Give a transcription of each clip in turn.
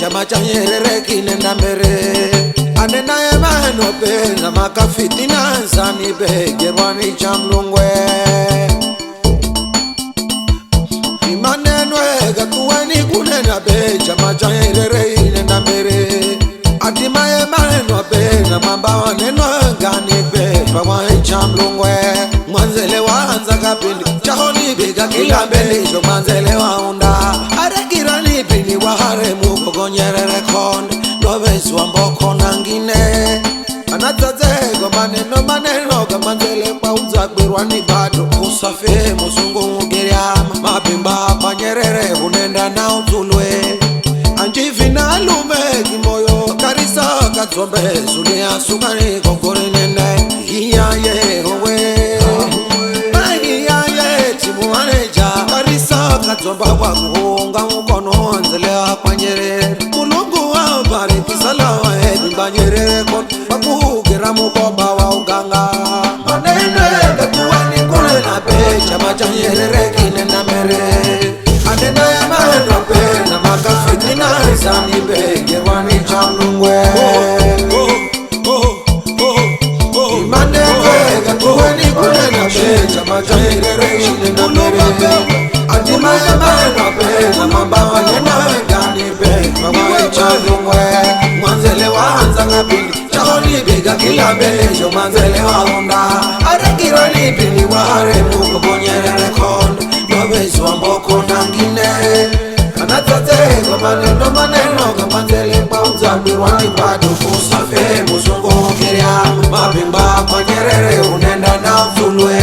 chama cha Nyerere kinenda mbele. Anena emano pe na makafitina zani be gerwani cha Mlungwe. Imaneno gatuweni kunena be chama cha Nyerere kinenda mbele. Atima emano pe na mambawa neno gani be pawani cha Mlungwe. Mwanzele wanza kapindi chahoni biga kila mbele jo mwanzele waunda. Arekirani pini wahare mugogo Nyerere konde. Novesu amboko nangine anatazego maneno gamanzele pauza kwirwani bado usafe musungu mugeriama mapimba pa Nyerere unenda na utulwe anjivina lume kimoyo karisa katsombe sulia sukari kokore nende iyaye howe iyaye timu maneja karisa katsomba kwa kuhunga mkono nzele kwa Nyerere mulungu wa bariki salawa edimba Nyerere kon bakugera mukoba wa uganga maneno gatuweni kule na be chama cha Nyerere kinena mbele anena ya mano pe na makafitina zani be gerwani cha Mlungwe maneno gatuweni kule na be chama cha Nyerere kinena mbele atima ya mano pe na mabawa nena gani be pawai cha Mlungwe mwanzele wanza ngapili chahoni biga kila mbele jo mwanzele waunda arekirani pili wahare mugogo Nyerere konde novesu amboko nangine anatatego maneno gamanzele pauza kwirwani bado usafe musungu keriama mapimba kwa Nyerere unenda na utulwe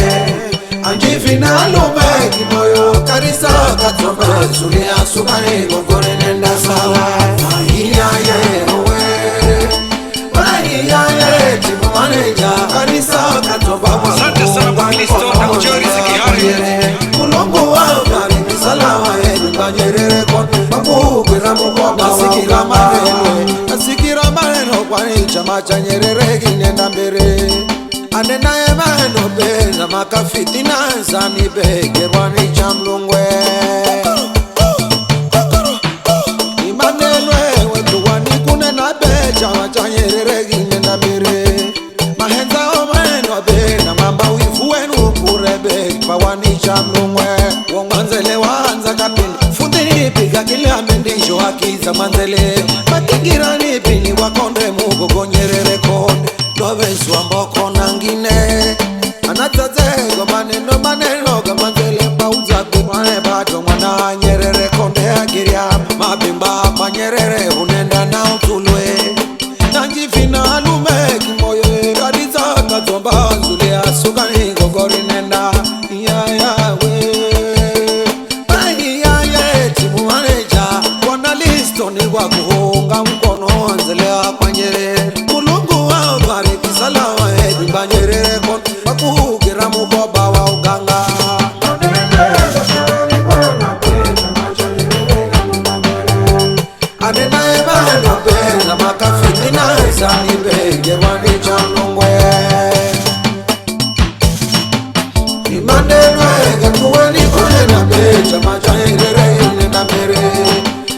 anjivina lume kimoyo karisa katsombe sulia sukari kokore nenda sawa iyaye howe iyaye timu maneja karisa katsomba kwa mulungu wa bariki salawa edimba Nyerere kon bakugera mukoba asikira maneno kwani chama cha Nyerere kinenda mbele anena emano be na makafitina zani be gerwani cha Mlungwe imaneno wetuwani kunena be chama cha Nyerere kinenda mbele mahenza omeno be na mamba wifu wenu kurebe pawani cha Mlungwe wongwanzele wanza kapindi fundini piga kila mendisho akiza manzele matingirani pini wakonde mugogo Nyerere konde novesu amboko nangine anatazego maneno gamanzele pauza kwirwane bado mwana Nyerere konde agiriama mapimba pa Nyerere unenda na utulwe nanjivina lume kimoyo kadiza katsomba zulia sukari gogori nenda iyayawe iyaye timu maneja wana listo ni kwa kuhunga mkono nzele kwa Nyerere mulungu wa bariki salawa edimba Nyerere kon bakugera mukoba wa uganga anena emano pe na makafitina zani be gerwani cha Mlungwe imaneno gatuweni kule na be chama cha Nyerere kinenda mbele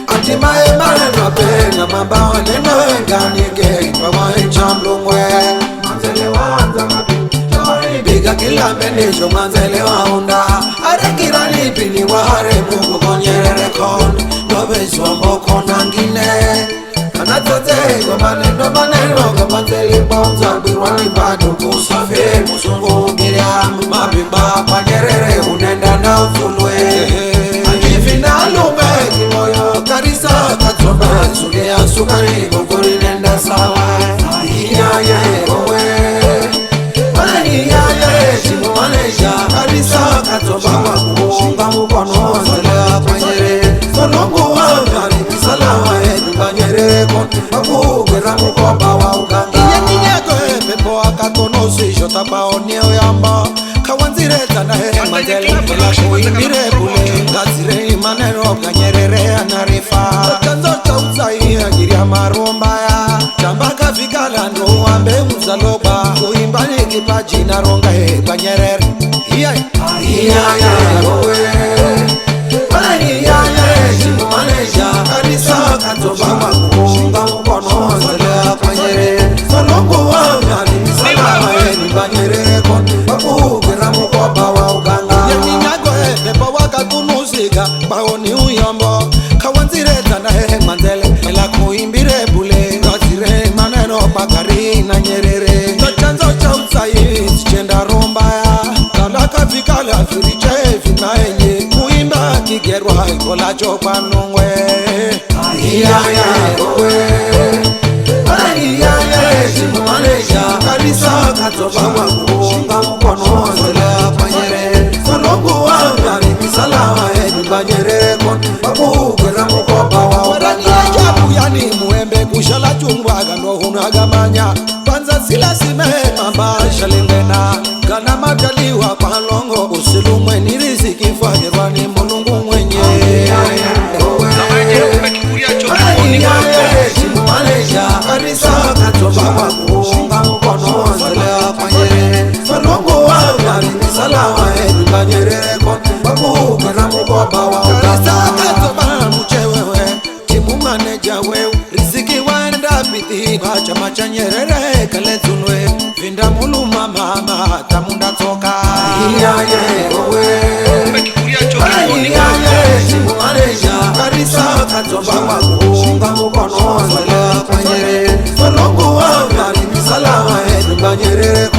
atima emano pe na mabawa neno gani ge pawai cha Mlungwe mwanzele wanza ngapili biga kila mbele jo mwanzele waunda arekirani pili wahare mugogo Nyerere konde novesu amboko nangine anatazego maneno gamanzele pauza kwirwani bado usafe musungu keriama mapimba pa Nyerere unenda na utulwe anjivina lume kimoyo karisa katsombe sulia sukari kokori nenda sawa iyaye howe iyaye timu maneja karisa katsomba kwa kuhunga mkono nzele kwa Nyerere mulungu wa bariki salawa edimba Nyerere kon bakugera mukoba wa uganga iyenyego pepo akatonosi shota baoneo yamba kawanzireta na manzele kuimbire bule ngazire maneno ka Nyerere anarifa kanzo tauza agiria marumbaya chambaka vigala ndo ambe mzaloba kuimbani kipaji na ronga kwa Nyerere iyaye howe iyaye timu maneja karisa katsomba Afrika baoni uyombo kawanzireta na Mandela ela kuimbire bule ngazire maneno Bakari na Nyerere ndo chanzo cha usayizi chenda rombaya kala kafikala firiche finaenye kuimba kigerwa ikola chopanungwe ayaya owe ayaya chimaleja kanisa katoba wangu mkono zela panyere solongo wangari misalawa Banyere kon babu kweza mukoba wa urani ajabu yani muembe kushala chungwa gando hunagamanya panza sila sime mamba shalingena kana majaliwa kwa longo usilumwe ni riziki fanyerwani mulungu mwenye Malaysia kanisa katoba wangu mkono zela panyere solongo wa urani misalawa Banyere kon babu kweza mukoba wa kanisa katoba mchewewe timu manager wewe riziki wanda biti chama cha Nyerere kale tunwe vinda muluma mama tamunda toka iyaye owe iyaye timu manager kanisa katoba wakunga mukono zela Banyere solongo wa urani misalawa Banyere